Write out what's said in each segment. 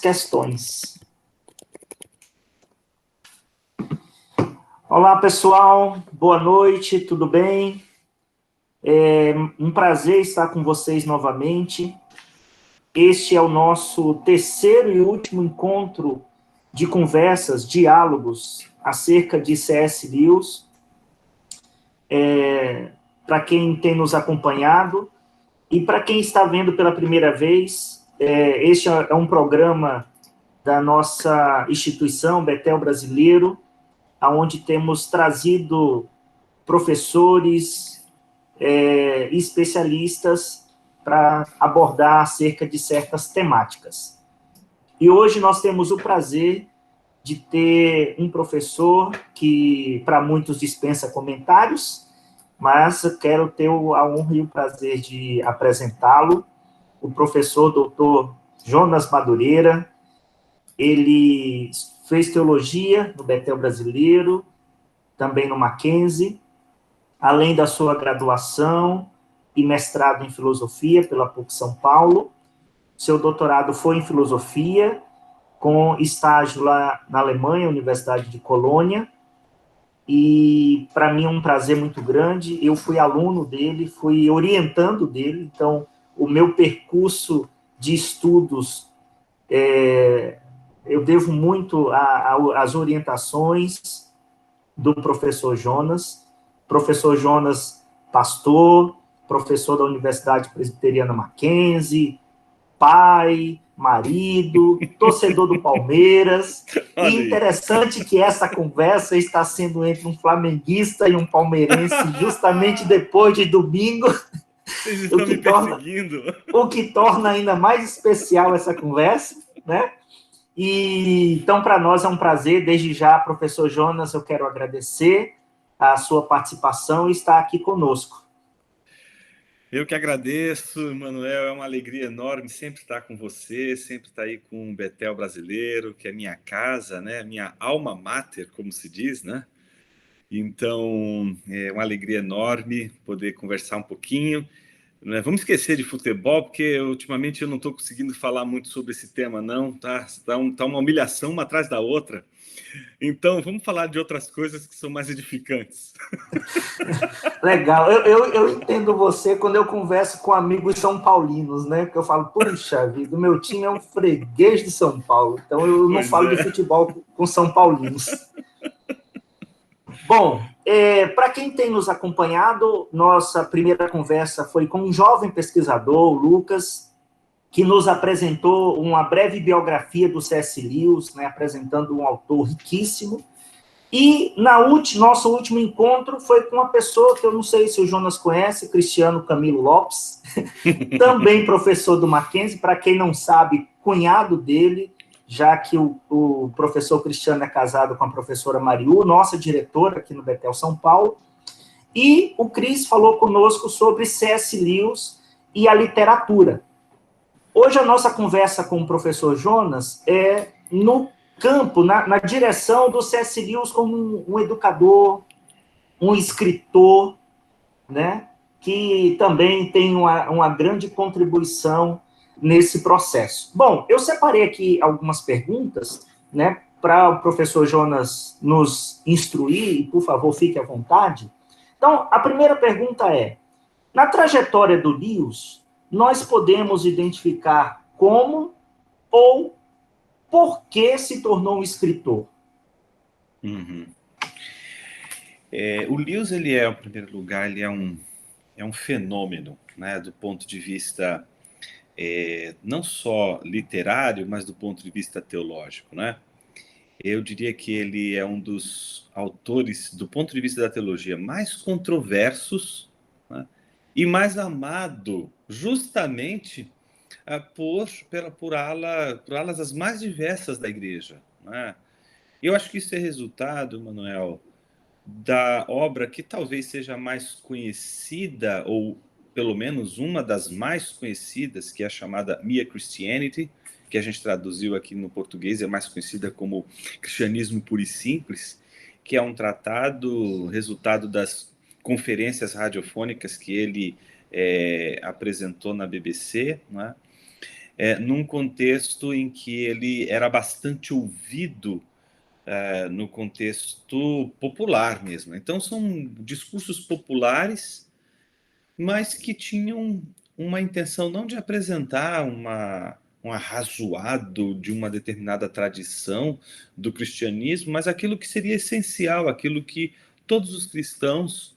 questões. Olá, pessoal. Boa noite, tudo bem? É um prazer estar com vocês novamente. Este é o nosso terceiro e último encontro de conversas, diálogos acerca de C.S. Lewis. Para quem tem nos acompanhado e para quem está vendo pela primeira vez, este é um programa da nossa instituição, Betel Brasileiro, onde temos trazido professores e especialistas para abordar acerca de certas temáticas. E hoje nós temos o prazer de ter um professor que, para muitos, dispensa comentários, mas eu quero ter a honra e o prazer de apresentá-lo, o professor doutor Jonas Madureira. Ele fez teologia no Betel Brasileiro, também no Mackenzie, além da sua graduação e mestrado em filosofia pela PUC São Paulo. Seu doutorado foi em filosofia, com estágio lá na Alemanha, Universidade de Colônia, e para mim é um prazer muito grande. Eu fui aluno dele, fui orientando dele, então o meu percurso de estudos, eu devo muito às orientações do professor Jonas. Professor Jonas, pastor, professor da Universidade Presbiteriana Mackenzie, pai, marido, torcedor do Palmeiras. E interessante que essa conversa está sendo entre um flamenguista e um palmeirense justamente depois de domingo. Vocês estão me perseguindo. O que torna ainda mais especial essa conversa, né? E então, para nós é um prazer. Desde já, professor Jonas, eu quero agradecer a sua participação e estar aqui conosco. Eu que agradeço, Manuel, é uma alegria enorme sempre estar com você, sempre estar aí com o Betel Brasileiro, que é minha casa, né? Minha alma mater, como se diz, né? Então, é uma alegria enorme poder conversar um pouquinho. Vamos esquecer de futebol, porque ultimamente eu não estou conseguindo falar muito sobre esse tema, não. Tá uma humilhação uma atrás da outra. Então, vamos falar de outras coisas que são mais edificantes. Legal. Eu entendo você quando eu converso com amigos são paulinos, né? Porque eu falo, puxa vida, o meu time é um freguês de São Paulo. Então, eu não falo de futebol com são paulinos. Bom, para quem tem nos acompanhado, nossa primeira conversa foi com um jovem pesquisador, o Lucas, que nos apresentou uma breve biografia do C.S. Lewis, né, apresentando um autor riquíssimo. E nosso último encontro foi com uma pessoa que eu não sei se o Jonas conhece, Cristiano Camilo Lopes, também professor do Mackenzie, para quem não sabe, cunhado dele, já que o professor Cristiano é casado com a professora Mariú, nossa diretora aqui no Betel São Paulo. E o Cris falou conosco sobre C.S. Lewis e a literatura. Hoje a nossa conversa com o professor Jonas é no campo, na direção do C.S. Lewis como um educador, um escritor, né, que também tem uma grande contribuição nesse processo. Bom, eu separei aqui algumas perguntas, né, para o professor Jonas nos instruir, e por favor, fique à vontade. Então, a primeira pergunta é, na trajetória do Lewis, nós podemos identificar como ou por que se tornou um escritor? Uhum. O Lewis, ele em primeiro lugar, ele é um fenômeno, né, do ponto de vista não só literário, mas do ponto de vista teológico, né? Eu diria que ele é um dos autores, do ponto de vista da teologia, mais controversos, né, e mais amado, justamente por alas as mais diversas da igreja, né? Eu acho que isso é resultado, Manuel, da obra que talvez seja mais conhecida, ou pelo menos uma das mais conhecidas, que é a chamada Mere Christianity, que a gente traduziu aqui no português, é mais conhecida como Cristianismo Puro e Simples, que é um tratado resultado das conferências radiofônicas que ele apresentou na BBC, né? num contexto em que ele era bastante ouvido, no contexto popular mesmo. Então, são discursos populares, mas que tinham uma intenção não de apresentar um arrazoado de uma determinada tradição do cristianismo, mas aquilo que seria essencial, aquilo que todos os cristãos,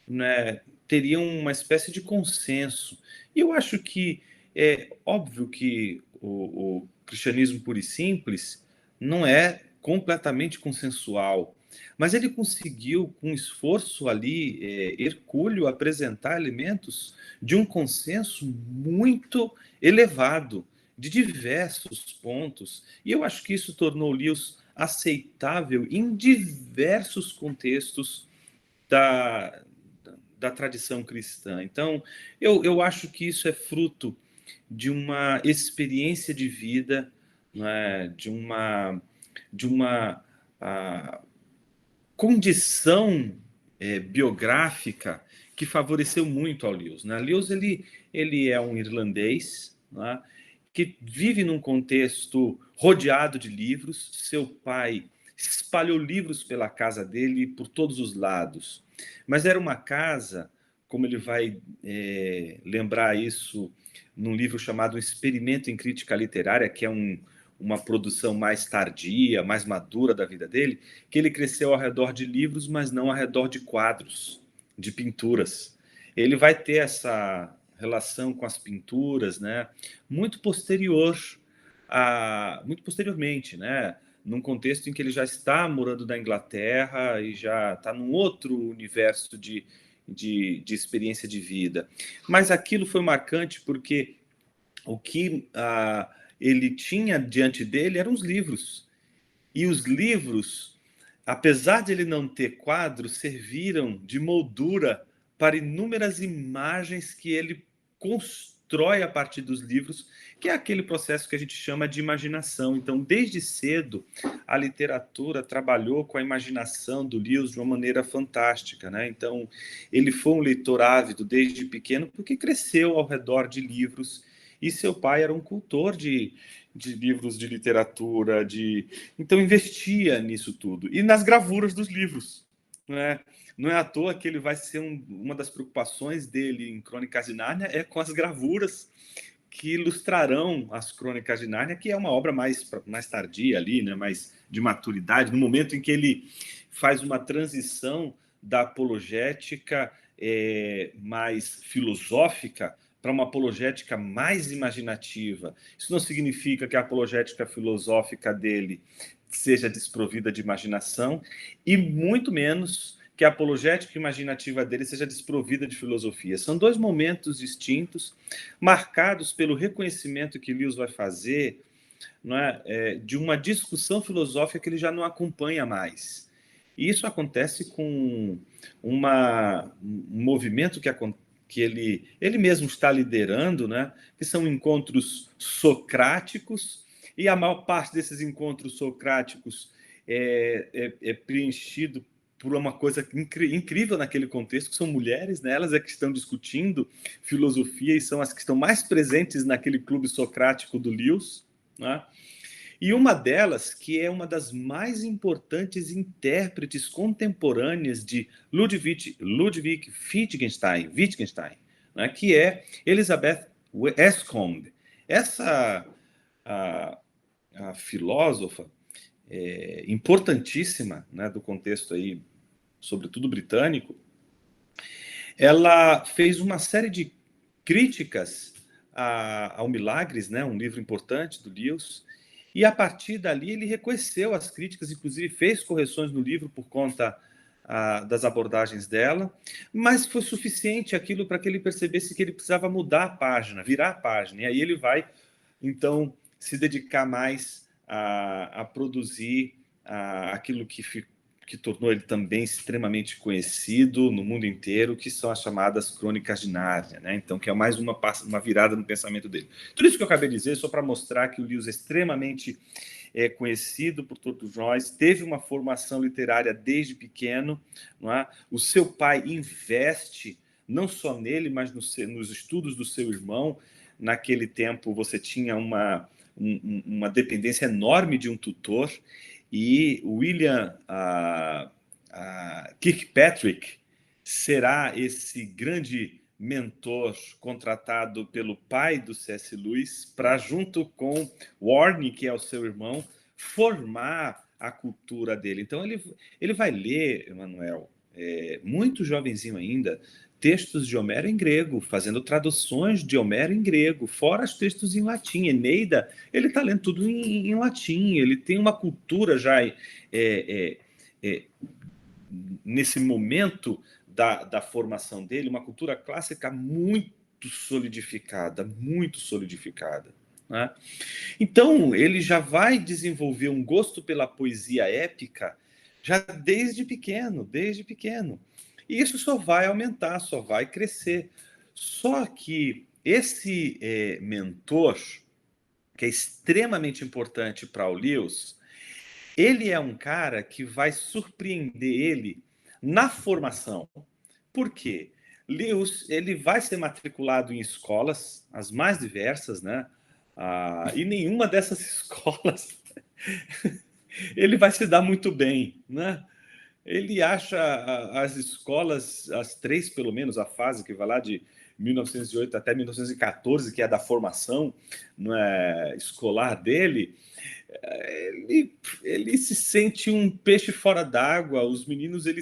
né, teriam uma espécie de consenso. E eu acho que é óbvio que o cristianismo puro e simples não é completamente consensual, mas ele conseguiu, com esforço ali, hercúleo, apresentar elementos de um consenso muito elevado, de diversos pontos. E eu acho que isso tornou Lewis aceitável em diversos contextos da, da tradição cristã. Então, eu acho que isso é fruto de uma experiência de vida, né, de uma condição biográfica que favoreceu muito ao Lewis. Né? Lewis ele é um irlandês, né, que vive num contexto rodeado de livros. Seu pai espalhou livros pela casa dele por todos os lados. Mas era uma casa, como ele vai lembrar isso num livro chamado Experimento em Crítica Literária, que é uma produção mais tardia, mais madura da vida dele, que ele cresceu ao redor de livros, mas não ao redor de quadros, de pinturas. Ele vai ter essa relação com as pinturas, né, muito posteriormente, né, num contexto em que ele já está morando na Inglaterra e já está num outro universo de experiência de vida. Mas aquilo foi marcante porque o que ele tinha diante dele eram os livros. E os livros, apesar de ele não ter quadros, serviram de moldura para inúmeras imagens que ele constrói a partir dos livros, que é aquele processo que a gente chama de imaginação. Então, desde cedo, a literatura trabalhou com a imaginação do Lewis de uma maneira fantástica, né? Então, ele foi um leitor ávido desde pequeno, porque cresceu ao redor de livros, e seu pai era um cultor de livros de literatura, então investia nisso tudo. E nas gravuras dos livros. Não é à toa que ele vai ser uma das preocupações dele em Crônicas de Nárnia é com as gravuras que ilustrarão as Crônicas de Nárnia, que é uma obra mais tardia ali, né, mais de maturidade, no momento em que ele faz uma transição da apologética mais filosófica para uma apologética mais imaginativa. Isso não significa que a apologética filosófica dele seja desprovida de imaginação, e muito menos que a apologética imaginativa dele seja desprovida de filosofia. São dois momentos distintos, marcados pelo reconhecimento que Lewis vai fazer, não é, de uma discussão filosófica que ele já não acompanha mais. E isso acontece com um movimento que ele mesmo está liderando, né, que são encontros socráticos, e a maior parte desses encontros socráticos é preenchido por uma coisa incrível naquele contexto, que são mulheres, né? Elas é que estão discutindo filosofia e são as que estão mais presentes naquele clube socrático do Lewis, né? E uma delas, que é uma das mais importantes intérpretes contemporâneas de Ludwig Wittgenstein, né, que é Elizabeth Escombe. Essa a filósofa importantíssima, né, do contexto aí, sobretudo britânico, ela fez uma série de críticas ao Milagres, né, um livro importante do Lewis, e a partir dali ele reconheceu as críticas, inclusive fez correções no livro por conta das abordagens dela, mas foi suficiente aquilo para que ele percebesse que ele precisava mudar a página, virar a página, e aí ele vai, então, se dedicar mais a produzir aquilo que tornou ele também extremamente conhecido no mundo inteiro, que são as chamadas Crônicas de Nárnia, né? Então, que é mais uma virada no pensamento dele. Tudo isso que eu acabei de dizer só para mostrar que o Lewis é extremamente conhecido por todos nós, teve uma formação literária desde pequeno, não é? O seu pai investe não só nele, mas nos estudos do seu irmão. naquele tempo você tinha uma dependência enorme de um tutor, e William Kirkpatrick será esse grande mentor contratado pelo pai do C.S. Lewis para, junto com Warne, que é o seu irmão, formar a cultura dele. Então ele vai ler, Emanuel, muito jovenzinho ainda, textos de Homero em grego, fazendo traduções de Homero em grego, fora os textos em latim. Eneida, ele está lendo tudo em latim, ele tem uma cultura já nesse momento da formação dele, uma cultura clássica muito solidificada, né? Então, ele já vai desenvolver um gosto pela poesia épica já desde pequeno. E isso só vai aumentar, só vai crescer. Só que esse mentor, que é extremamente importante para o Lewis, ele é um cara que vai surpreender ele na formação. Por quê? Lewis, ele vai ser matriculado em escolas, as mais diversas, né? E nenhuma dessas escolas ele vai se dar muito bem, né? Ele acha as escolas, as três pelo menos, a fase que vai lá de 1908 até 1914, que é da formação, né, escolar dele, ele se sente um peixe fora d'água. Os meninos, ele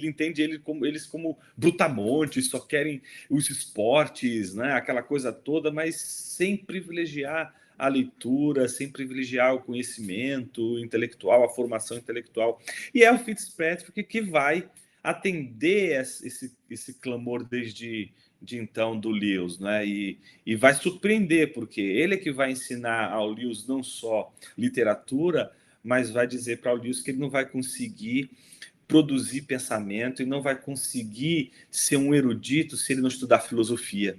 entende eles como brutamontes, só querem os esportes, né, aquela coisa toda, mas sem privilegiar a leitura, sem privilegiar o conhecimento intelectual, a formação intelectual. E é o Fitzpatrick que vai atender esse clamor desde então do Lewis, né? E vai surpreender, porque ele é que vai ensinar ao Lewis não só literatura, mas vai dizer para o Lewis que ele não vai conseguir produzir pensamento e não vai conseguir ser um erudito se ele não estudar filosofia.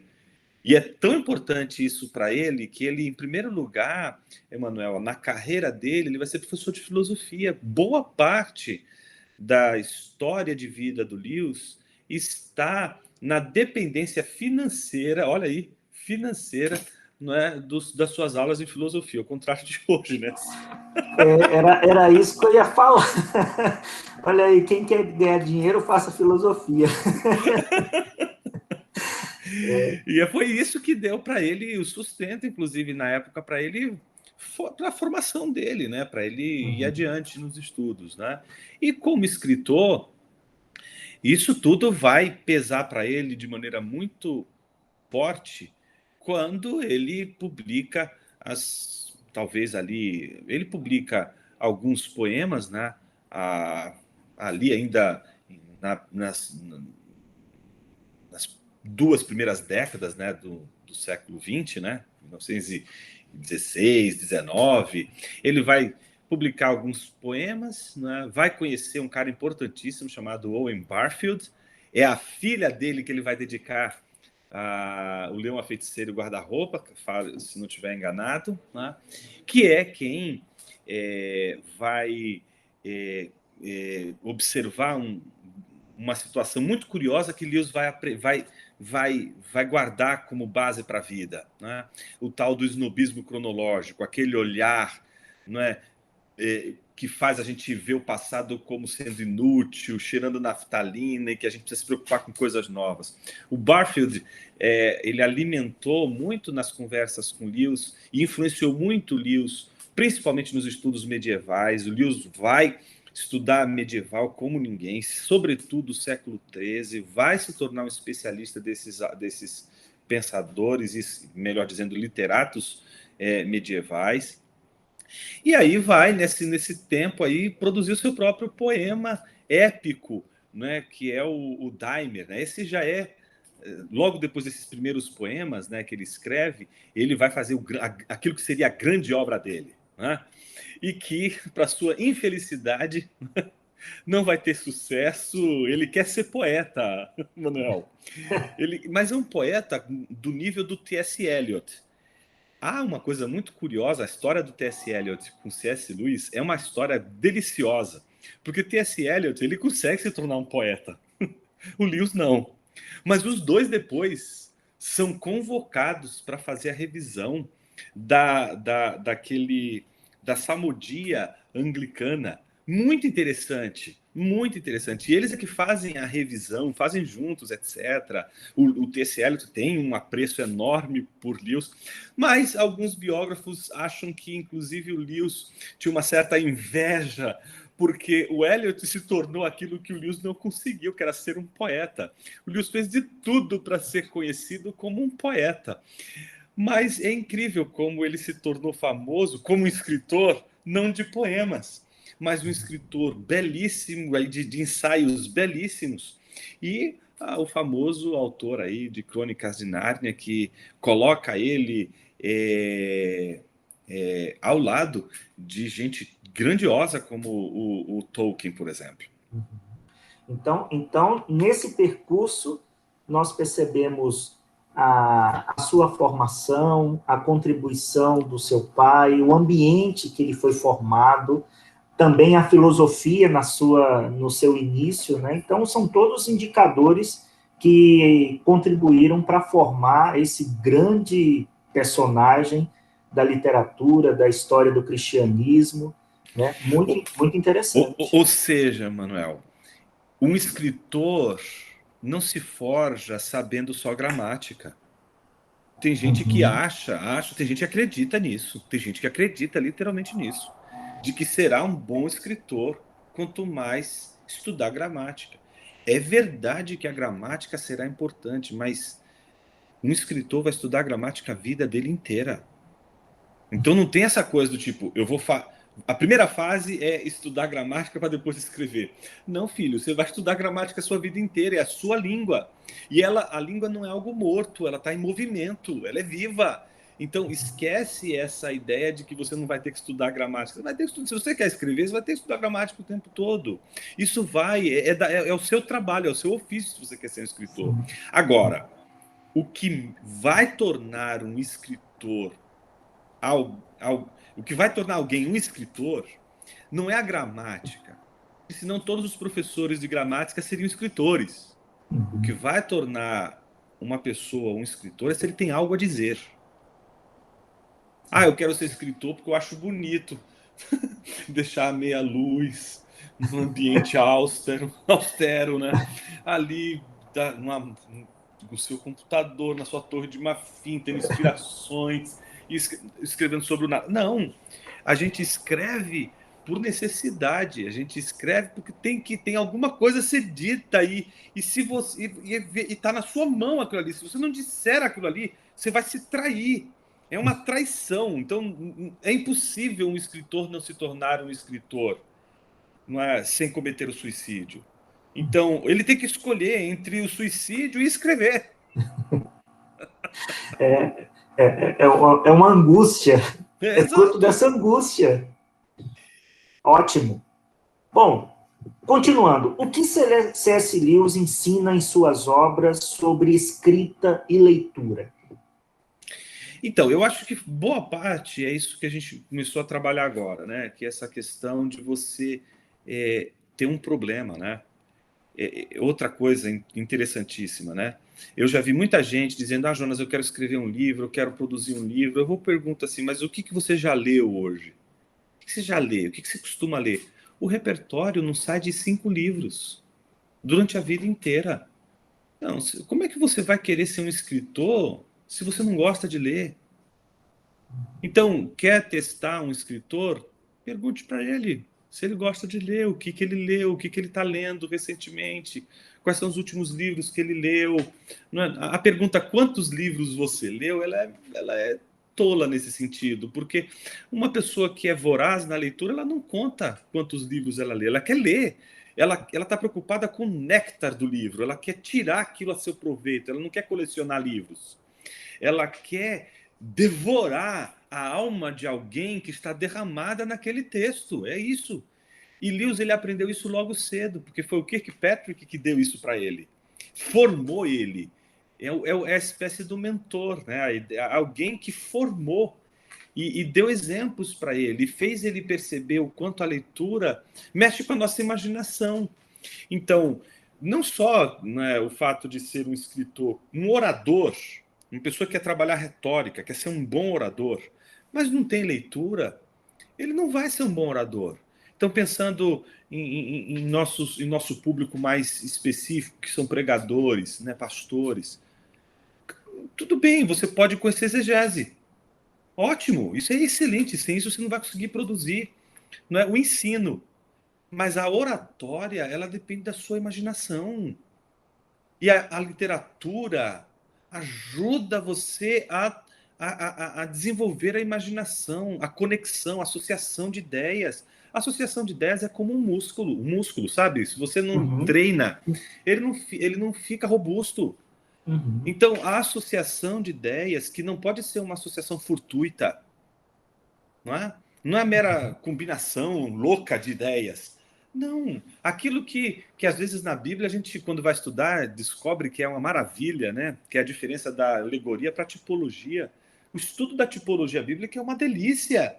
E é tão importante isso para ele que ele, em primeiro lugar, Emanuel, na carreira dele, ele vai ser professor de filosofia. Boa parte da história de vida do Lewis está na dependência financeira, olha aí, financeira, não é, das suas aulas em filosofia, ao contrário de hoje, né? Era isso que eu ia falar. Olha aí, quem quer ganhar dinheiro, faça filosofia. E foi isso que deu para ele o sustento, inclusive, na época, para ele, para a formação dele, né? Para ele ir adiante nos estudos, né? E como escritor, isso tudo vai pesar para ele de maneira muito forte quando ele publica talvez ali, ele publica alguns poemas, né? Ali ainda nas duas primeiras décadas, né, do século XX, né, 1916, 19, ele vai publicar alguns poemas, né, vai conhecer um cara importantíssimo chamado Owen Barfield, é a filha dele que ele vai dedicar o Leão, a Feiticeira e o Guarda-Roupa, se não estiver enganado, né, que é quem vai observar uma situação muito curiosa que Lewis vai guardar como base para a vida, né? O tal do snobismo cronológico, aquele olhar, não é, que faz a gente ver o passado como sendo inútil, cheirando naftalina, e que a gente precisa se preocupar com coisas novas. O Barfield, ele alimentou muito nas conversas com Lewis e influenciou muito Lewis, principalmente nos estudos medievais. O Lewis vai estudar medieval como ninguém, sobretudo o século XIII, vai se tornar um especialista desses pensadores, e, melhor dizendo, literatos medievais. E aí vai, nesse tempo aí, produzir o seu próprio poema épico, né, que é o Daimer. Né? Esse já logo depois desses primeiros poemas, né, que ele escreve, ele vai fazer aquilo que seria a grande obra dele, né? E que, para sua infelicidade, não vai ter sucesso. Ele quer ser poeta, Manuel. Mas é um poeta do nível do T.S. Eliot. Há uma coisa muito curiosa, a história do T.S. Eliot com C.S. Lewis é uma história deliciosa, porque o T.S. Eliot, ele consegue se tornar um poeta, o Lewis não. Mas os dois depois são convocados para fazer a revisão da salmodia anglicana. Muito interessante, muito interessante. E eles é que fazem a revisão, fazem juntos, etc. O T.S. Eliot tem um apreço enorme por Lewis, mas alguns biógrafos acham que, inclusive, o Lewis tinha uma certa inveja, porque o Eliot se tornou aquilo que o Lewis não conseguiu, que era ser um poeta. O Lewis fez de tudo para ser conhecido como um poeta. Mas é incrível como ele se tornou famoso como escritor, não de poemas, mas um escritor belíssimo, de ensaios belíssimos. E o famoso autor aí de Crônicas de Nárnia, que coloca ele ao lado de gente grandiosa como o Tolkien, por exemplo. Então, nesse percurso, nós percebemos a sua formação, a contribuição do seu pai, o ambiente que ele foi formado, também a filosofia no seu início, né? Então, são todos indicadores que contribuíram para formar esse grande personagem da literatura, da história do cristianismo, né? Muito interessante. Ou seja, Manuel, um escritor não se forja sabendo só gramática. Tem gente que acha, tem gente que acredita nisso, tem gente que acredita literalmente nisso, de que será um bom escritor quanto mais estudar gramática. É verdade que a gramática será importante, mas um escritor vai estudar gramática a vida dele inteira. Então não tem essa coisa do tipo, a primeira fase é estudar gramática para depois escrever. Não, filho, você vai estudar gramática a sua vida inteira, é a sua língua. E a língua não é algo morto, ela está em movimento, ela é viva. Então esquece essa ideia de que você não vai ter que estudar gramática. Você vai ter que estudar, se você quer escrever, você vai ter que estudar gramática o tempo todo. Isso é o seu trabalho, é o seu ofício se você quer ser um escritor. Agora, o que vai tornar um escritor o que vai tornar alguém um escritor não é a gramática, senão todos os professores de gramática seriam escritores. O que vai tornar uma pessoa um escritor é se ele tem algo a dizer. Eu quero ser escritor porque eu acho bonito deixar a meia luz num ambiente austero, né? Ali no seu computador, na sua torre de marfim, tendo inspirações e escrevendo sobre o nada. Não, a gente escreve por necessidade, a gente escreve porque tem alguma coisa a ser dita aí, e se você está na sua mão aquilo ali. Se você não disser aquilo ali, você vai se trair. É uma traição. Então é impossível um escritor não se tornar um escritor, não é, sem cometer o suicídio. Então ele tem que escolher entre o suicídio e escrever. É uma angústia. É fruto dessa angústia. Ótimo. Bom, continuando. O que C.S. Lewis ensina em suas obras sobre escrita e leitura? Então, eu acho que boa parte é isso que a gente começou a trabalhar agora, né? Que é essa questão de você ter um problema, né? Outra coisa interessantíssima, né? Eu já vi muita gente dizendo, Jonas, eu quero escrever um livro, eu quero produzir um livro. Eu vou perguntar assim, mas o que você já leu hoje? O que você já lê? O que você costuma ler? O repertório não sai de 5 livros durante a vida inteira. Não, como é que você vai querer ser um escritor se você não gosta de ler? Então, quer testar um escritor? Pergunte para ele se ele gosta de ler, o que ele leu, o que ele está lendo recentemente, quais são os últimos livros que ele leu. A pergunta quantos livros você leu, ela é tola nesse sentido, porque uma pessoa que é voraz na leitura, ela não conta quantos livros ela lê, ela quer ler. Ela está preocupada com o néctar do livro, ela quer tirar aquilo a seu proveito, ela não quer colecionar livros. Ela quer devorar a alma de alguém que está derramada naquele texto. É isso. E Lewis, ele aprendeu isso logo cedo, porque foi o Kirkpatrick que deu isso para ele. Formou ele. É a espécie do mentor, né? Alguém que formou e deu exemplos para ele, fez ele perceber o quanto a leitura mexe com a nossa imaginação. Então, não só, né, o fato de ser um escritor, um orador, Uma pessoa que quer trabalhar retórica, quer ser um bom orador, mas não tem leitura, ele não vai ser um bom orador. Então, pensando em nosso público mais específico, que são pregadores, né, pastores, tudo bem, você pode conhecer exegese. Ótimo, isso é excelente. Sem isso, você não vai conseguir produzir, não é? O ensino. Mas a oratória, ela depende da sua imaginação. E a literatura ajuda você a desenvolver a imaginação, a conexão, a associação de ideias. A associação de ideias é como um músculo, sabe? Se você não Uhum. treina, ele não fica robusto. Uhum. Então, a associação de ideias, que não pode ser uma associação fortuita, não é? Não é mera combinação louca de ideias. Não, aquilo que às vezes na Bíblia a gente, quando vai estudar, descobre que é uma maravilha, né? Que é a diferença da alegoria para a tipologia. O estudo da tipologia bíblica é uma delícia,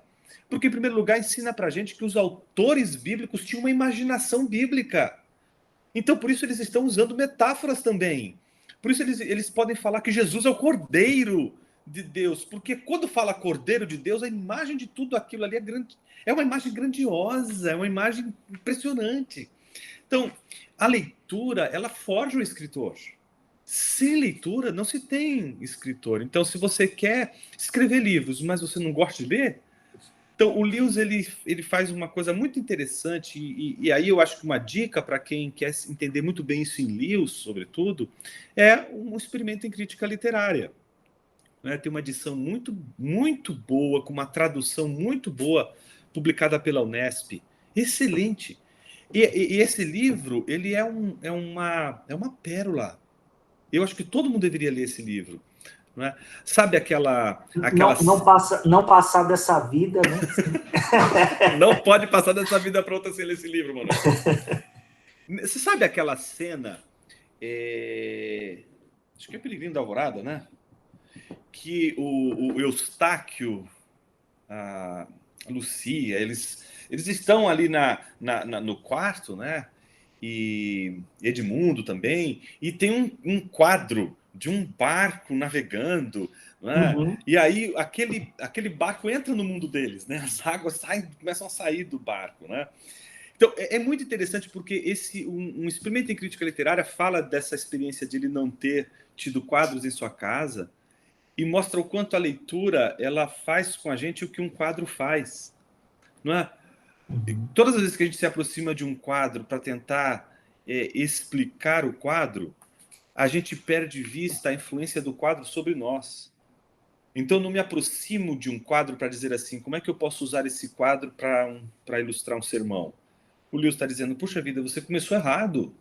porque, em primeiro lugar, ensina para a gente que os autores bíblicos tinham uma imaginação bíblica. Então, por isso, eles estão usando metáforas também. Por isso, eles podem falar que Jesus é o Cordeiro de Deus, porque quando fala Cordeiro de Deus, a imagem de tudo aquilo ali é grande, é uma imagem grandiosa, é uma imagem impressionante. Então, a leitura, ela forja o escritor. Sem leitura, não se tem escritor. Então, se você quer escrever livros, mas você não gosta de ler, então, o Lewis ele faz uma coisa muito interessante, e aí eu acho que uma dica para quem quer entender muito bem isso em Lewis, sobretudo, é um experimento em crítica literária. Né? Tem uma edição muito, muito boa, com uma tradução muito boa, publicada pela Unesp. Excelente. E esse livro, ele é uma pérola. Eu acho que todo mundo deveria ler esse livro. Não é? Sabe aquela... Não passar dessa vida, né? Não pode passar dessa vida para outra sem ler esse livro, mano. Você sabe aquela cena... Acho que é Peregrino da Alvorada, né? Que o Eustáquio, a Lucia, eles estão ali no quarto, né? E Edmundo também, e tem um quadro de um barco navegando, né? Uhum. E aí aquele barco entra no mundo deles, né? As águas começam a sair do barco, né? Então é muito interessante porque um experimento em crítica literária fala dessa experiência de ele não ter tido quadros em sua casa e mostra o quanto a leitura ela faz com a gente o que um quadro faz, não é? Uhum. Todas as vezes que a gente se aproxima de um quadro para tentar explicar o quadro, a gente perde de vista a influência do quadro sobre nós. Então, eu não me aproximo de um quadro para dizer assim, como é que eu posso usar esse quadro para ilustrar um sermão? O Lewis está dizendo, puxa vida, você começou errado.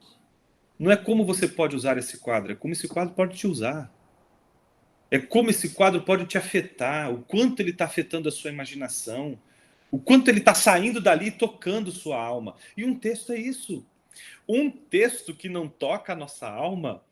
Não é como você pode usar esse quadro, é como esse quadro pode te usar. É como esse quadro pode te afetar, o quanto ele está afetando a sua imaginação, o quanto ele está saindo dali e tocando sua alma. E um texto é isso. Um texto que não toca a nossa alma,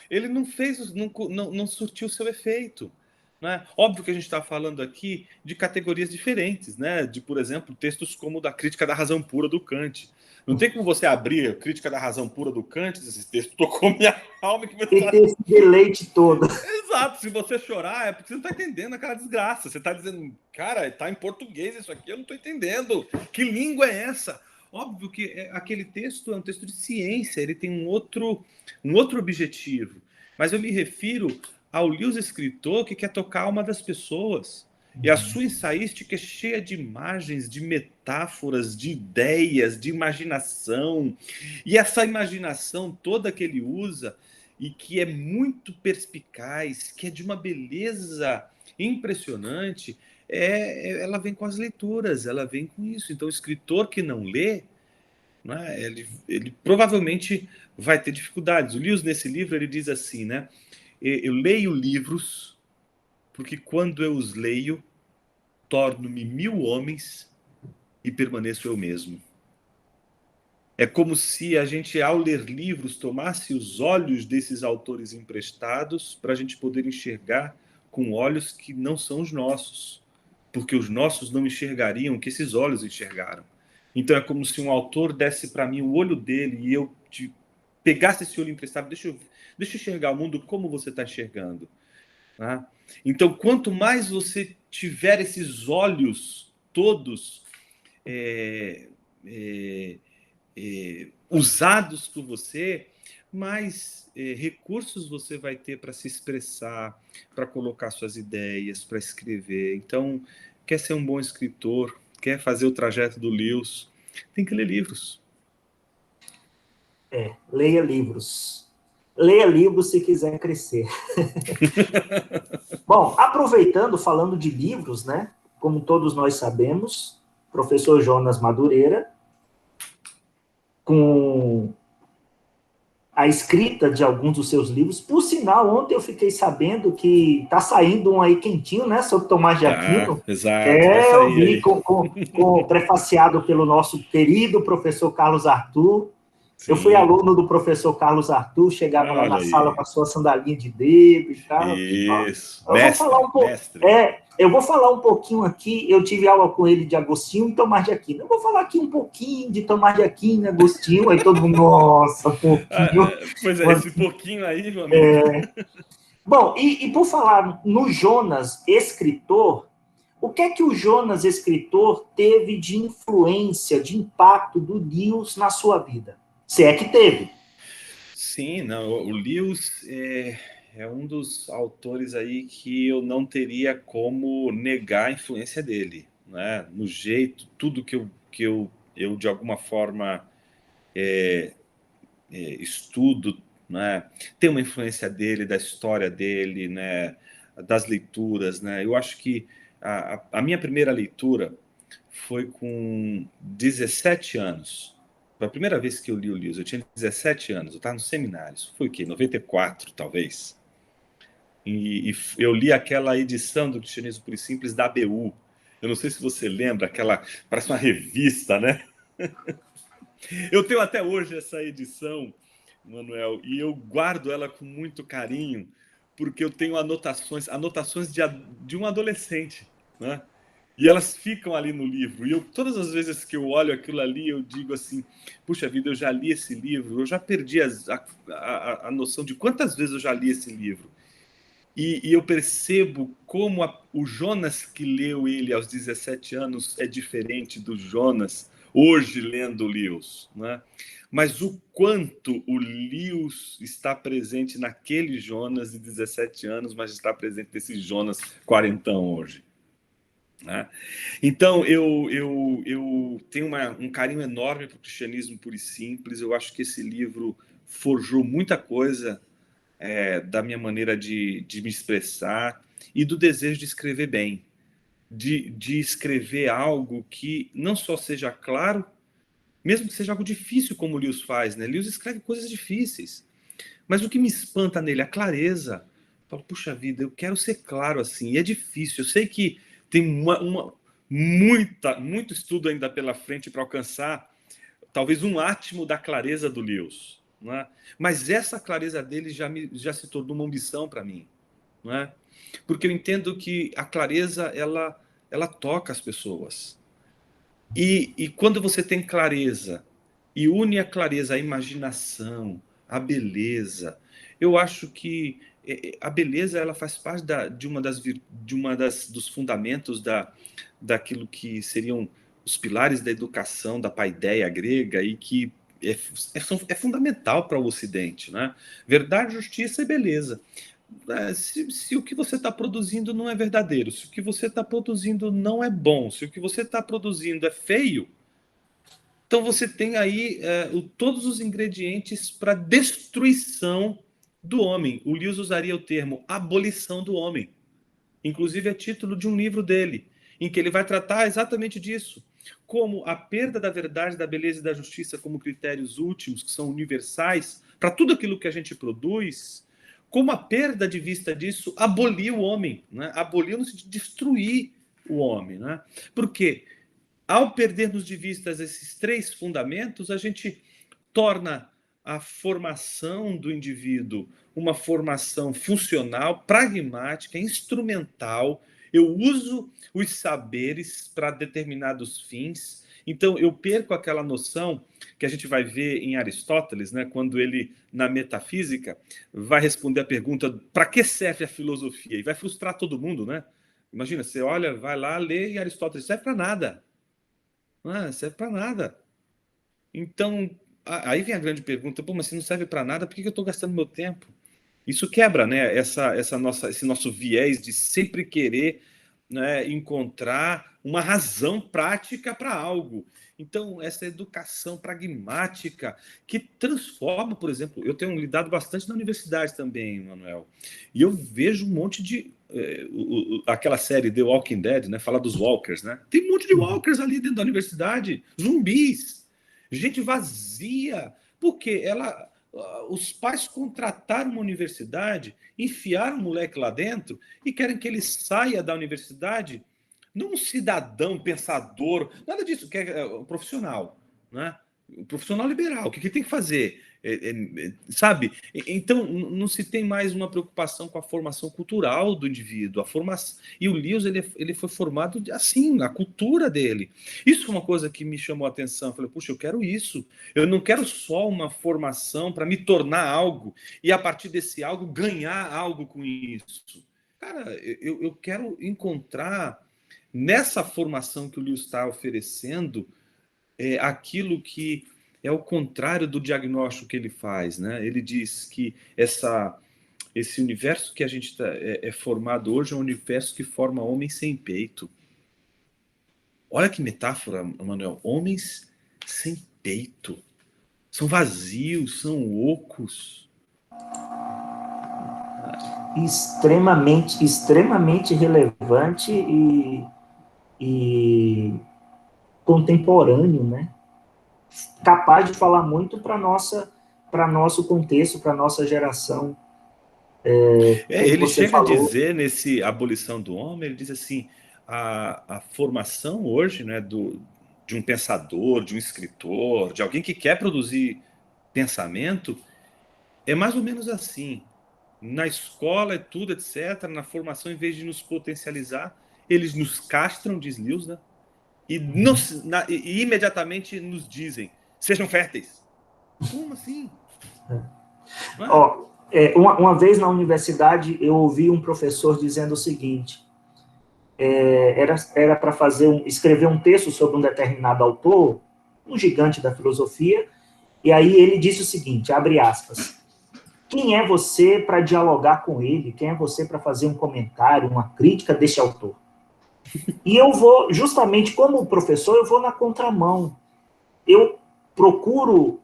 ele não surtiu seu efeito. Né? Óbvio que a gente está falando aqui de categorias diferentes, né? De, por exemplo, textos como da Crítica da Razão Pura do Kant. Não tem como você abrir a Crítica da Razão Pura do Kant, esse texto tocou minha alma. E ter esse deleite todo. Exato, se você chorar é porque você não está entendendo aquela desgraça. Você está dizendo, cara, está em português isso aqui, eu não estou entendendo. Que língua é essa? Óbvio que aquele texto é um texto de ciência, ele tem um outro objetivo. Mas eu me refiro ao Lewis escritor que quer tocar a alma das pessoas. E a sua ensaística é cheia de imagens, de metáforas, de ideias, de imaginação. E essa imaginação toda que ele usa e que é muito perspicaz, que é de uma beleza impressionante, ela vem com as leituras, ela vem com isso. Então, o escritor que não lê, né, ele provavelmente vai ter dificuldades. O Lewis, nesse livro, ele diz assim, né? Eu leio livros porque quando eu os leio, torno-me 1000 homens e permaneço eu mesmo. É como se a gente, ao ler livros, tomasse os olhos desses autores emprestados para a gente poder enxergar com olhos que não são os nossos, porque os nossos não enxergariam o que esses olhos enxergaram. Então é como se um autor desse para mim o olho dele e eu pegasse esse olho emprestado, deixa eu enxergar o mundo como você está enxergando. Né? Então, quanto mais você tiver esses olhos todos usados por você, mais recursos você vai ter para se expressar, para colocar suas ideias, para escrever. Então, quer ser um bom escritor, quer fazer o trajeto do Lewis, tem que ler livros. Leia livros. Leia livros se quiser crescer. Bom, aproveitando, falando de livros, né? Como todos nós sabemos, professor Jonas Madureira, com a escrita de alguns dos seus livros. Por sinal, ontem eu fiquei sabendo que está saindo um aí quentinho, né? Sobre Tomás de Aquino. Exato, vai sair Eu vi, aí. prefaciado pelo nosso querido professor Carlos Arthur. Sim. Eu fui aluno do professor Carlos Arthur, chegava lá na sala com a sua sandalinha de dedo e tal. Isso, mestre. Eu vou falar um pouquinho aqui, eu tive aula com ele de Agostinho e Tomás de Aquino. Eu vou falar aqui um pouquinho de Tomás de Aquino e Agostinho, aí todo mundo, nossa, pouquinho. Pois é, esse pouquinho aí, meu amigo. Bom, e por falar no Jonas, escritor, o que é que o Jonas, escritor, teve de influência, de impacto do Lewis na sua vida? Se é que teve. Sim, não, o Lewis é um dos autores aí que eu não teria como negar a influência dele, né? No jeito, tudo que eu de alguma forma estudo, né? Tem uma influência dele, da história dele, né? Das leituras, né? Eu acho que a minha primeira leitura foi com 17 anos. Foi a primeira vez que eu li o Lewis. Eu tinha 17 anos, eu estava no seminário. Isso foi o quê? 94, talvez. E eu li aquela edição do Cristianismo Puro e Simples da ABU. Eu não sei se você lembra, aquela... Parece uma revista, né? Eu tenho até hoje essa edição, Manuel, e eu guardo ela com muito carinho, porque eu tenho anotações de um adolescente, né? E elas ficam ali no livro. E todas as vezes que eu olho aquilo ali, eu digo assim, puxa vida, eu já li esse livro, eu já perdi a noção de quantas vezes eu já li esse livro. E eu percebo como o Jonas que leu ele aos 17 anos é diferente do Jonas hoje lendo o Lewis, né? Mas o quanto o Lewis está presente naquele Jonas de 17 anos, mas está presente nesse Jonas quarentão hoje. Né? Então, eu tenho um carinho enorme para o Cristianismo Puro e Simples. Eu acho que esse livro forjou muita coisa da minha maneira de me expressar e do desejo de escrever bem, de escrever algo que não só seja claro, mesmo que seja algo difícil, como o Lewis faz, né? Lewis escreve coisas difíceis, mas o que me espanta nele é a clareza. Eu falo, puxa vida, eu quero ser claro assim, e é difícil. Eu sei que tem muito estudo ainda pela frente para alcançar talvez um átimo da clareza do Lewis. Não é? Mas essa clareza dele já se tornou uma ambição para mim. Não é? Porque eu entendo que a clareza, ela toca as pessoas. E quando você tem clareza e une a clareza à imaginação, à beleza, eu acho que a beleza ela faz parte dos fundamentos daquilo que seriam os pilares da educação, da paideia grega, e que é fundamental para o Ocidente, né? Verdade, justiça e beleza. Se o que você está produzindo não é verdadeiro, se o que você está produzindo não é bom, se o que você está produzindo é feio, então você tem aí todos os ingredientes para destruição do homem. O Lewis usaria o termo abolição do homem. Inclusive é título de um livro dele, em que ele vai tratar exatamente disso. Como a perda da verdade, da beleza e da justiça como critérios últimos, que são universais, para tudo aquilo que a gente produz, como a perda de vista disso aboliu o homem, né? Aboliu no sentido de destruir o homem. Né? Porque ao perdermos de vista esses três fundamentos, a gente torna a formação do indivíduo uma formação funcional, pragmática, instrumental, Eu uso os saberes para determinados fins. Então, eu perco aquela noção que a gente vai ver em Aristóteles, né, quando ele, na metafísica, vai responder a pergunta para que serve a filosofia? E vai frustrar todo mundo, né? Imagina, você olha, vai lá, lê e Aristóteles serve para nada. Não serve para nada. Então, aí vem a grande pergunta, pô, mas se não serve para nada, por que eu estou gastando meu tempo? Isso quebra, né, esse nosso viés de sempre querer, né, encontrar uma razão prática para algo. Então, essa educação pragmática que transforma, por exemplo, eu tenho lidado bastante na universidade também, Manuel, e eu vejo um monte de... aquela série The Walking Dead, né, fala dos walkers, né? Tem um monte de walkers ali dentro da universidade, zumbis, gente vazia, porque os pais contrataram uma universidade, enfiaram o moleque lá dentro e querem que ele saia da universidade não um cidadão pensador, nada disso, que é um profissional, né? Um profissional liberal. O que tem que fazer? Sabe? Então, não se tem mais uma preocupação com a formação cultural do indivíduo. E o Lewis, ele foi formado assim, na cultura dele. Isso foi uma coisa que me chamou a atenção. Eu falei, puxa, eu quero isso. Eu não quero só uma formação para me tornar algo e, a partir desse algo, ganhar algo com isso. Cara, eu quero encontrar nessa formação que o Lewis está oferecendo aquilo que é o contrário do diagnóstico que ele faz, né? Ele diz que esse universo que a gente é formado hoje é um universo que forma homens sem peito. Olha que metáfora, Manuel. Homens sem peito. São vazios, são ocos. Extremamente relevante e contemporâneo, né? Capaz de falar muito para nosso contexto, para nossa geração. Ele chega a dizer, nesse Abolição do Homem, ele diz assim, a formação hoje, né, de um pensador, de um escritor, de alguém que quer produzir pensamento, é mais ou menos assim. Na escola é tudo, etc. Na formação, em vez de nos potencializar, eles nos castram, diz Lewis, né? E imediatamente nos dizem, sejam férteis. Como assim? Uma vez na universidade, eu ouvi um professor dizendo o seguinte, era para escrever um texto sobre um determinado autor, um gigante da filosofia, e aí ele disse o seguinte, abre aspas, quem é você para dialogar com ele? Quem é você para fazer um comentário, uma crítica desse autor? E eu vou, justamente como professor, eu vou na contramão. Eu procuro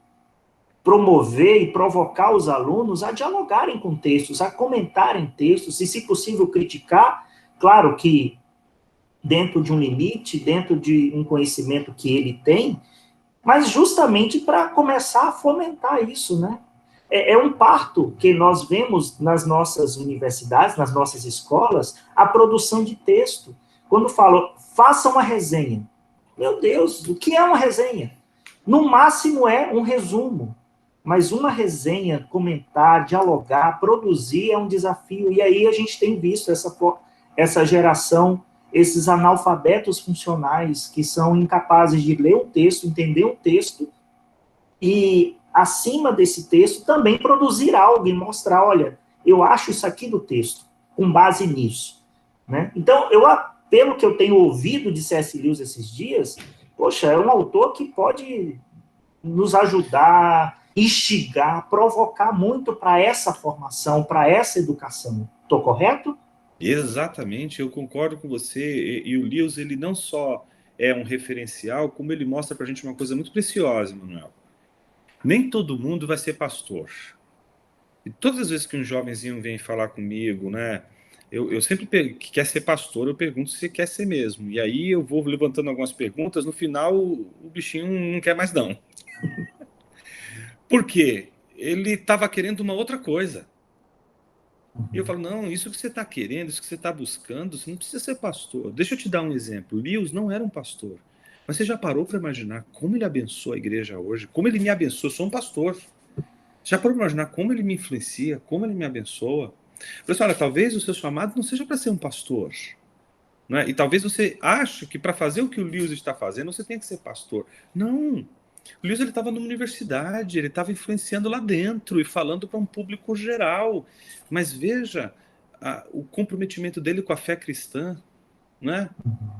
promover e provocar os alunos a dialogarem com textos, a comentarem textos, e, se possível, criticar, claro que dentro de um limite, dentro de um conhecimento que ele tem, mas justamente para começar a fomentar isso, né? É um parto que nós vemos nas nossas universidades, nas nossas escolas, a produção de texto. Quando falam, faça uma resenha. Meu Deus, o que é uma resenha? No máximo é um resumo. Mas uma resenha, comentar, dialogar, produzir é um desafio. E aí a gente tem visto essa geração, esses analfabetos funcionais que são incapazes de ler um texto, entender um texto e, acima desse texto, também produzir algo e mostrar, olha, eu acho isso aqui do texto, com base nisso. Né? Então, pelo que eu tenho ouvido de C.S. Lewis esses dias, poxa, é um autor que pode nos ajudar, instigar, provocar muito para essa formação, para essa educação. Estou correto? Exatamente, eu concordo com você. E o Lewis, ele não só é um referencial, como ele mostra para a gente uma coisa muito preciosa, Manuel. Nem todo mundo vai ser pastor. E todas as vezes que um jovenzinho vem falar comigo, né, eu sempre que quer ser pastor, eu pergunto se quer ser mesmo. E aí eu vou levantando algumas perguntas, no final o bichinho não quer mais não. Por quê? Ele estava querendo uma outra coisa. E eu falo, não, isso que você está querendo, isso que você está buscando, você não precisa ser pastor. Deixa eu te dar um exemplo. Lewis não era um pastor. Mas você já parou para imaginar como ele abençoa a igreja hoje? Como ele me abençoa? Eu sou um pastor. Já parou para imaginar como ele me influencia? Como ele me abençoa? Pessoal, olha, talvez o seu chamado não seja para ser um pastor. né? E talvez você ache que para fazer o que o Lewis está fazendo, você tem que ser pastor. Não. O Lewis estava numa universidade, ele estava influenciando lá dentro e falando para um público geral. Mas veja o comprometimento dele com a fé cristã, né?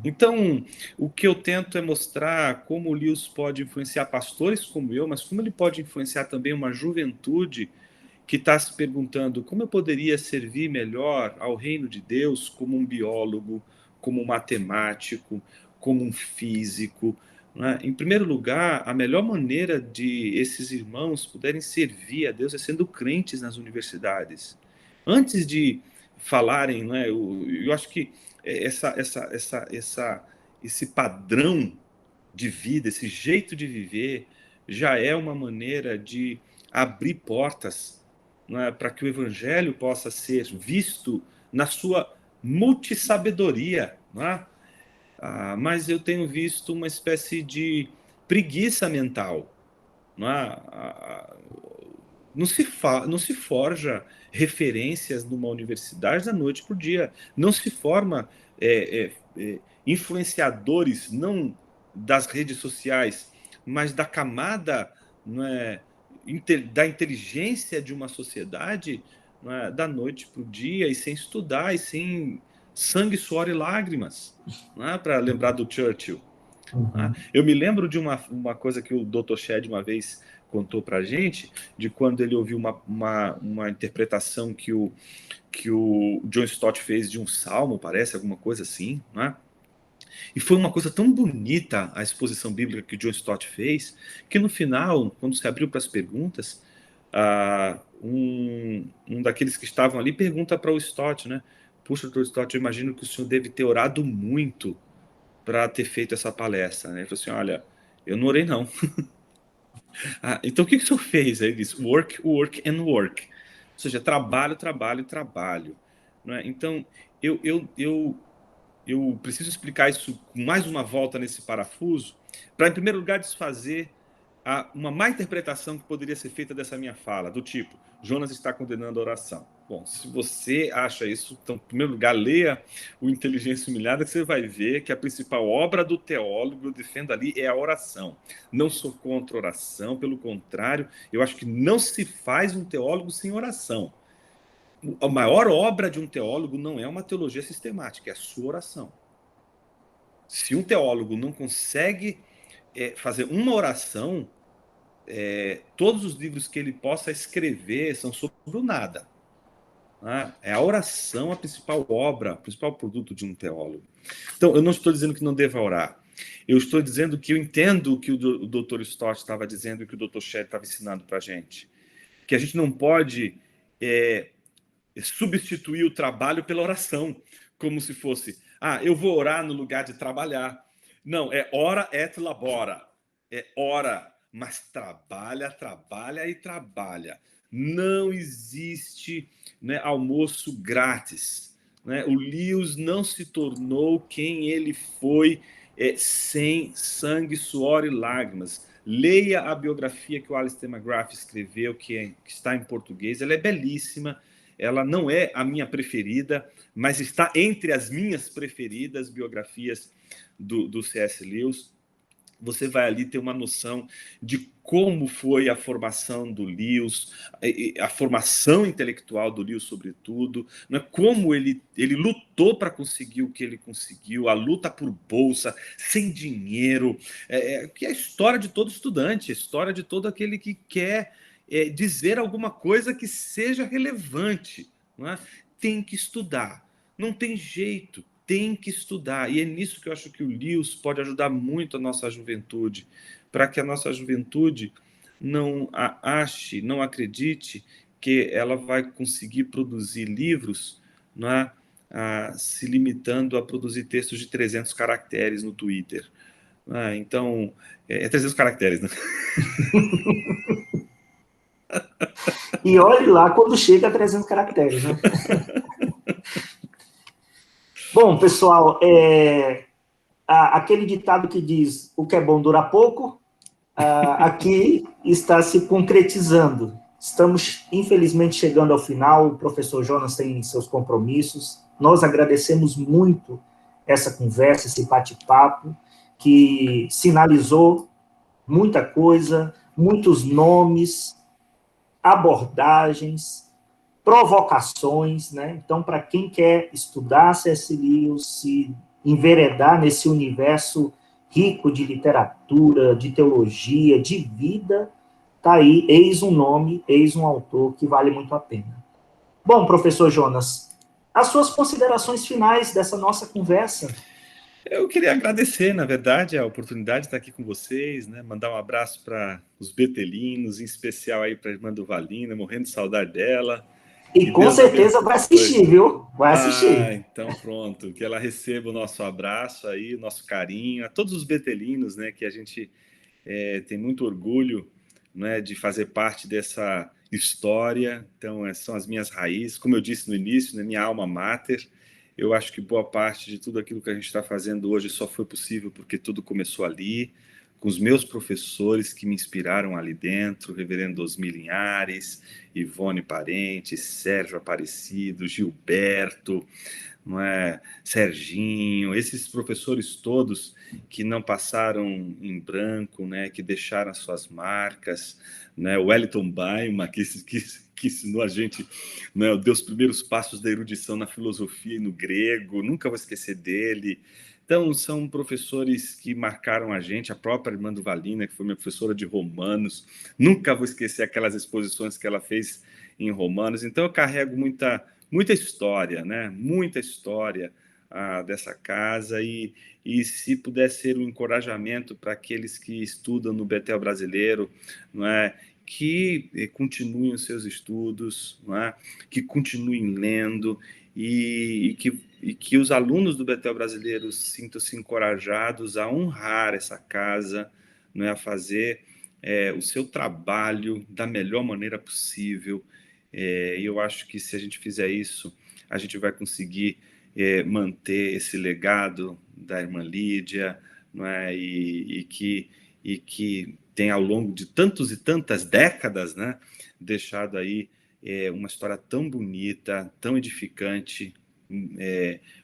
Então, o que eu tento é mostrar como o Lewis pode influenciar pastores como eu, mas como ele pode influenciar também uma juventude que está se perguntando como eu poderia servir melhor ao reino de Deus como um biólogo, como um matemático, como um físico. Né? Em primeiro lugar, a melhor maneira de esses irmãos puderem servir a Deus é sendo crentes nas universidades. Antes de falarem, né, eu acho que esse padrão de vida, esse jeito de viver, já é uma maneira de abrir portas, né, para que o evangelho possa ser visto na sua multissabedoria. Né? Mas eu tenho visto uma espécie de preguiça mental. Né? Não se forja referências numa universidade da noite para o dia. Não se forma influenciadores, não das redes sociais, mas da camada, né, da inteligência de uma sociedade, né, da noite para o dia, e sem estudar, e sem sangue, suor e lágrimas, né, para lembrar do Churchill. Né? Eu me lembro de uma coisa que o Dr. Shedd uma vez contou para a gente, de quando ele ouviu uma interpretação que o John Stott fez de um salmo, parece, alguma coisa assim, né? E foi uma coisa tão bonita a exposição bíblica que o John Stott fez, que no final, quando se abriu para as perguntas, um daqueles que estavam ali pergunta para o Stott, né? Puxa, Dr. Stott, eu imagino que o senhor deve ter orado muito para ter feito essa palestra, né? Ele falou assim, olha, eu não orei não. Então o que o senhor fez? Aí ele disse, work, work and work. Ou seja, trabalho, trabalho, trabalho. Não é? Então, eu preciso explicar isso com mais uma volta nesse parafuso, para, em primeiro lugar, desfazer uma má interpretação que poderia ser feita dessa minha fala, do tipo, Jonas está condenando a oração. Bom, se você acha isso, então, em primeiro lugar, leia o Inteligência Humilhada, que você vai ver que a principal obra do teólogo, eu defendo ali, é a oração. Não sou contra a oração, pelo contrário, eu acho que não se faz um teólogo sem oração. A maior obra de um teólogo não é uma teologia sistemática, é a sua oração. Se um teólogo não consegue fazer uma oração, todos os livros que ele possa escrever são sobre o nada. Né? É a oração a principal obra, o principal produto de um teólogo. Então, eu não estou dizendo que não deva orar. Eu estou dizendo que eu entendo o que o Dr. Stott estava dizendo e o que o Dr. Shedd estava ensinando para a gente. Que a gente não pode substituir o trabalho pela oração, como se fosse, eu vou orar no lugar de trabalhar. Não, é ora et labora. É ora, mas trabalha, trabalha e trabalha. Não existe, né, almoço grátis. Né? O Lewis não se tornou quem ele foi sem sangue, suor e lágrimas. Leia a biografia que o Alistair McGrath escreveu, que está em português. Ela é belíssima. Ela não é a minha preferida, mas está entre as minhas preferidas biografias do C.S. Lewis. Você vai ali ter uma noção de como foi a formação do Lewis, a formação intelectual do Lewis, sobretudo, né? Como ele lutou para conseguir o que ele conseguiu, a luta por bolsa, sem dinheiro, que é a história de todo estudante, a história de todo aquele que quer dizer alguma coisa que seja relevante. Não é? Tem que estudar, não tem jeito. Tem que estudar, e é nisso que eu acho que o Lewis pode ajudar muito a nossa juventude, para que a nossa juventude não ache, não acredite que ela vai conseguir produzir livros, né, se limitando a produzir textos de 300 caracteres no Twitter. Então, 300 caracteres, né? E olhe lá quando chega a 300 caracteres, né? Bom, pessoal, aquele ditado que diz o que é bom dura pouco, aqui está se concretizando. Estamos, infelizmente, chegando ao final. O professor Jonas tem seus compromissos. Nós agradecemos muito essa conversa, esse bate-papo, que sinalizou muita coisa, muitos nomes, abordagens, provocações, né? Então, para quem quer estudar C.S. Lewis, se enveredar nesse universo rico de literatura, de teologia, de vida, tá aí, eis um nome, eis um autor que vale muito a pena. Bom, professor Jonas, as suas considerações finais dessa nossa conversa. Eu queria agradecer, na verdade, a oportunidade de estar aqui com vocês, né? Mandar um abraço para os betelinos, em especial aí para a irmã do Valina, morrendo de saudade dela. E com Deus certeza abençoe. vai assistir, viu? Vai assistir. Então pronto, que ela receba o nosso abraço aí, o nosso carinho, a todos os betelinos, né? Que a gente tem muito orgulho, né, de fazer parte dessa história. Então, são as minhas raízes, como eu disse no início, né, minha alma mater. Eu acho que boa parte de tudo aquilo que a gente está fazendo hoje só foi possível porque tudo começou ali, com os meus professores que me inspiraram ali dentro, Reverendo Osmi Linhares, Ivone Parente, Sérgio Aparecido, Gilberto, não é? Serginho, esses professores todos que não passaram em branco, né? Que deixaram as suas marcas, né? O Wellington Baima, que ensinou a gente, né, deu os primeiros passos da erudição na filosofia e no grego, nunca vou esquecer dele. Então, são professores que marcaram a gente, a própria irmã do Valina, que foi minha professora de Romanos, nunca vou esquecer aquelas exposições que ela fez em Romanos. Então, eu carrego muita história, né? Muita história dessa casa e se puder ser um encorajamento para aqueles que estudam no Betel Brasileiro, não é? Que continuem os seus estudos, não é? Que continuem lendo e que os alunos do Betel Brasileiro sintam-se encorajados a honrar essa casa, não é? A fazer o seu trabalho da melhor maneira possível. E eu acho que se a gente fizer isso, a gente vai conseguir manter esse legado da irmã Lídia, não é? E que tem, ao longo de tantos e tantas décadas, né, deixado aí uma história tão bonita, tão edificante,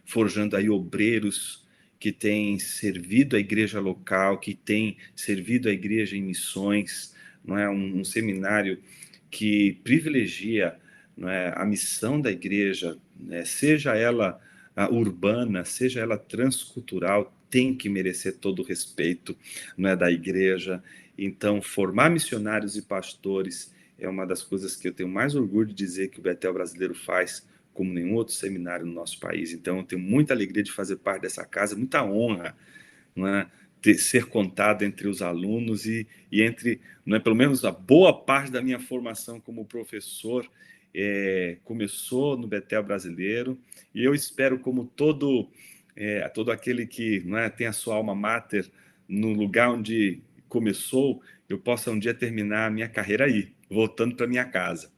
forjando aí obreiros que têm servido a igreja local, que têm servido a igreja em missões, não é? Um seminário que privilegia, não é, a missão da igreja, né, seja ela urbana, seja ela transcultural, tem que merecer todo o respeito, não é, da igreja. Então, formar missionários e pastores é uma das coisas que eu tenho mais orgulho de dizer que o Betel Brasileiro faz, como nenhum outro seminário no nosso país. Então, eu tenho muita alegria de fazer parte dessa casa, muita honra, não é, ser contado entre os alunos e entre, não é, pelo menos a boa parte da minha formação como professor começou no Betel Brasileiro, e eu espero, como todo aquele que, não é, tem a sua alma mater no lugar onde começou, eu possa um dia terminar a minha carreira aí, voltando para minha casa.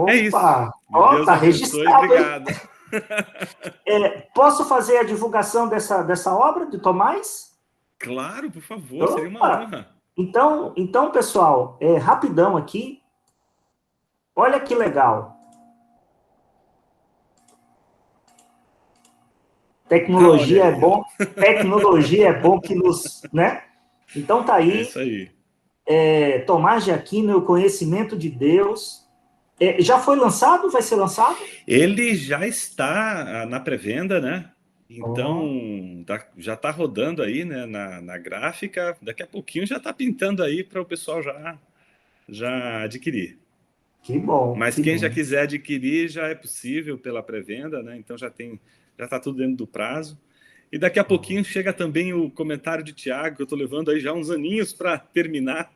É isso. Opa! Ó, Deus tá abençoe e registrado, obrigado. posso fazer a divulgação dessa obra de Tomás? Claro, por favor, seria uma Opa! honra. Então, pessoal, rapidão aqui. Olha que legal. Tecnologia é bom, tecnologia é bom que nos, né? Então tá aí. É isso aí. Tomás de Aquino e o Conhecimento de Deus. Já foi lançado? Vai ser lançado? Ele já está na pré-venda, né? Então, já está rodando aí, né, na gráfica. Daqui a pouquinho já está pintando aí para o pessoal já adquirir. Que bom. Mas quem já quiser adquirir, já é possível pela pré-venda, né? Então já está tudo dentro do prazo. E daqui a pouquinho chega também o comentário de Tiago, que eu estou levando aí já uns aninhos para terminar.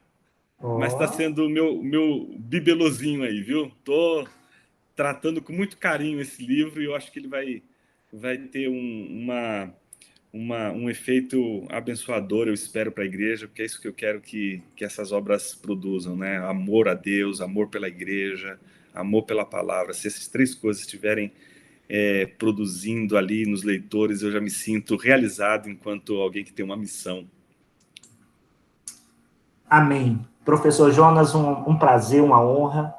Mas está sendo o meu bibelozinho aí, viu? Estou tratando com muito carinho esse livro e eu acho que ele vai ter um efeito abençoador, eu espero, para a igreja, porque é isso que eu quero que essas obras produzam, né? Amor a Deus, amor pela igreja, amor pela palavra. Se essas três coisas estiverem produzindo ali nos leitores, eu já me sinto realizado enquanto alguém que tem uma missão. Amém. Professor Jonas, um prazer, uma honra.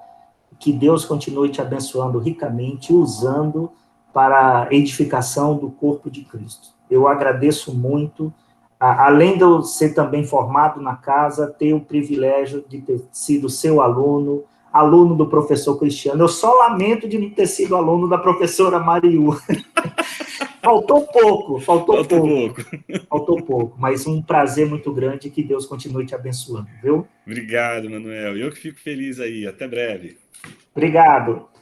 Que Deus continue te abençoando ricamente, usando para a edificação do corpo de Cristo. Eu agradeço muito, além de eu ser também formado na casa, ter o privilégio de ter sido seu aluno, aluno do professor Cristiano. Eu só lamento de não ter sido aluno da professora Mariú. Faltou pouco, mas um prazer muito grande, que Deus continue te abençoando, viu? Obrigado, Manuel. Eu que fico feliz aí. Até breve. Obrigado.